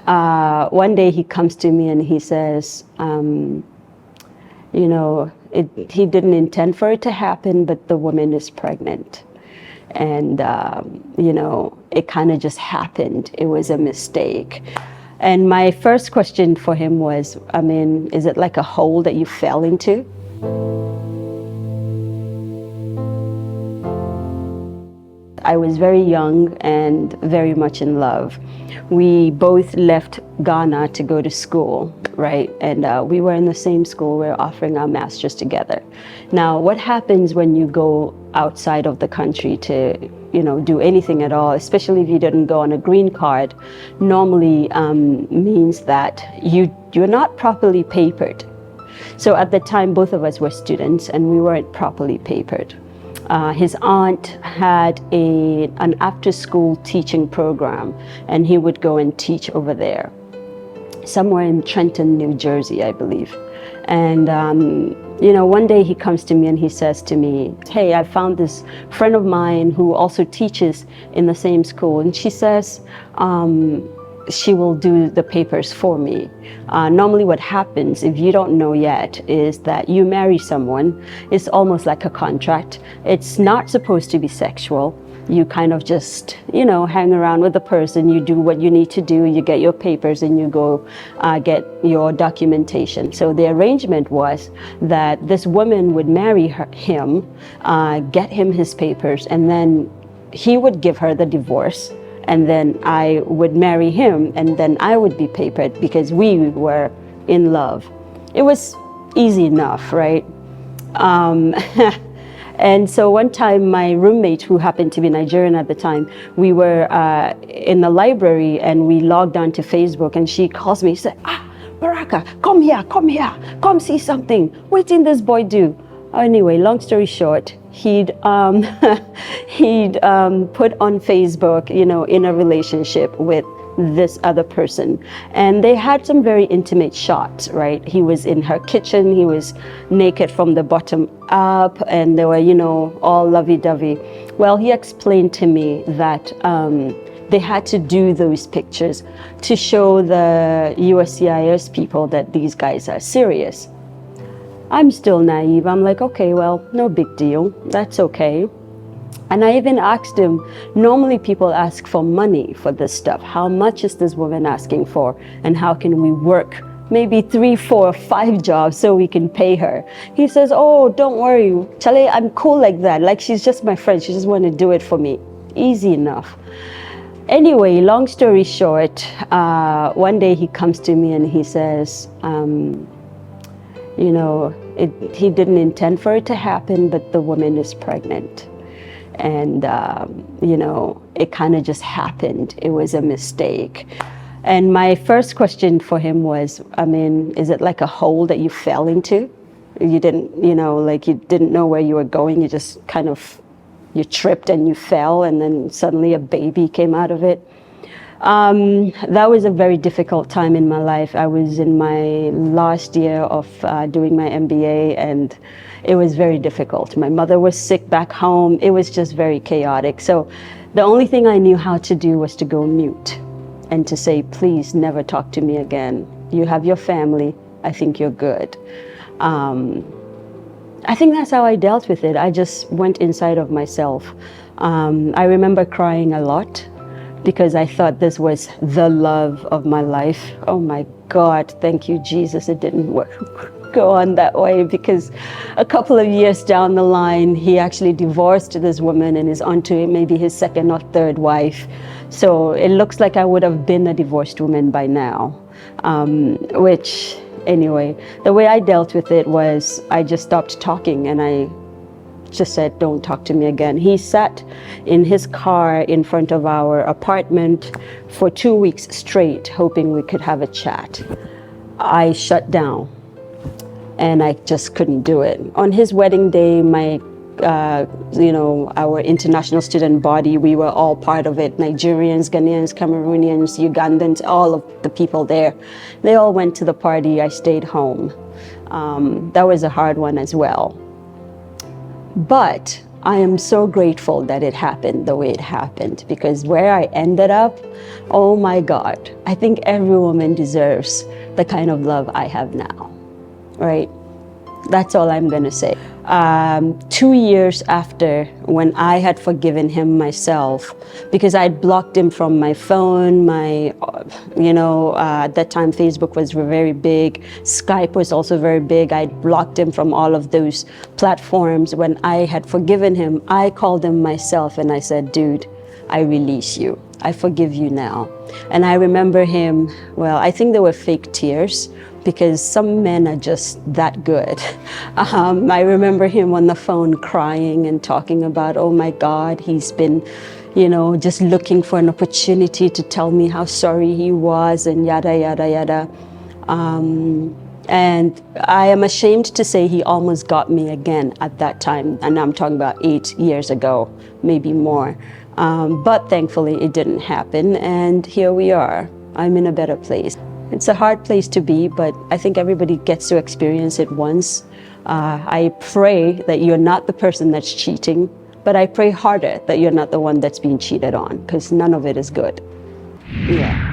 one day he comes to me and he says, you know, he didn't intend for it to happen, but the woman is pregnant. And, you know, it kind of just happened. It was a mistake. And my first question for him was, I mean, is it like a hole that you fell into? I was very young and very much in love. We both left Ghana to go to school, right? And we were in the same school. We were offering our masters together. Now, what happens when you go outside of the country to, you know, do anything at all, especially if you didn't go on a green card, normally means that you're not properly papered. So at the time, both of us were students and we weren't properly papered. His aunt had an after-school teaching program, and he would go and teach over there, somewhere in Trenton, New Jersey, I believe. And you know, one day he comes to me and he says to me, "Hey, I found this friend of mine who also teaches in the same school," and she says she will do the papers for me. Normally what happens, if you don't know yet, is that you marry someone. It's almost like a contract. It's not supposed to be sexual. You kind of just, you know, hang around with the person, you do what you need to do, you get your papers and you go get your documentation. So the arrangement was that this woman would marry him, get him his papers, and then he would give her the divorce. And then I would marry him, and then I would be papered because we were in love. It was easy enough, right? And so one time my roommate, who happened to be Nigerian at the time, we were in the library and we logged on to Facebook, and she calls me, she said, Baraka, come here, come see something. What did this boy do? Anyway, long story short, he'd put on Facebook, you know, in a relationship with this other person, and they had some very intimate shots, right? He was in her kitchen, he was naked from the bottom up, and they were, you know, all lovey-dovey. Well, he explained to me that they had to do those pictures to show the USCIS people that these guys are serious. I'm still naive. I'm like, okay, well, no big deal. That's okay. And I even asked him, normally people ask for money for this stuff. How much is this woman asking for? And how can we work maybe 3, 4, 5 jobs so we can pay her? He says, oh, don't worry. Chale, I'm cool like that. Like, she's just my friend. She just want to do it for me. Easy enough. Anyway, long story short, one day he comes to me and he says, you know, he didn't intend for it to happen, but the woman is pregnant. And, you know, it kind of just happened. It was a mistake. And my first question for him was, I mean, is it like a hole that you fell into? You didn't, you know, like you didn't know where you were going. You just kind of, you tripped and you fell, and then suddenly a baby came out of it. That was a very difficult time in my life. I was in my last year of doing my MBA, and it was very difficult. My mother was sick back home. It was just very chaotic. So the only thing I knew how to do was to go mute and to say, please never talk to me again. You have your family. I think you're good. I think that's how I dealt with it. I just went inside of myself. I remember crying a lot, because I thought this was the love of my life. Oh my God, thank you, Jesus. It didn't go on that way, because a couple of years down the line, he actually divorced this woman and is on to maybe his second or third wife. So it looks like I would have been a divorced woman by now, which anyway, the way I dealt with it was I just stopped talking and I just said, don't talk to me again. He sat in his car in front of our apartment for 2 weeks straight, hoping we could have a chat. I shut down and I just couldn't do it. On his wedding day, my, you know, our international student body, we were all part of it. Nigerians, Ghanaians, Cameroonians, Ugandans, all of the people there. They all went to the party. I stayed home. That was a hard one as well. But I am so grateful that it happened the way it happened, because where I ended up, oh my God, I think every woman deserves the kind of love I have now, right? That's all I'm going to say. 2 years after, when I had forgiven him myself, because I'd blocked him from my phone, at that time Facebook was very big, Skype was also very big. I'd blocked him from all of those platforms. When I had forgiven him, I called him myself and I said, dude, I release you. I forgive you now. And I remember him, well, I think they were fake tears, because some men are just that good. I remember him on the phone crying and talking about, oh my God, he's been, just looking for an opportunity to tell me how sorry he was and yada, yada, yada. And I am ashamed to say he almost got me again at that time. And I'm talking about 8 years ago, maybe more. But thankfully it didn't happen. And here we are. I'm in a better place. It's a hard place to be, but I think everybody gets to experience it once. I pray that you're not the person that's cheating, but I pray harder that you're not the one that's being cheated on, because none of it is good. Yeah.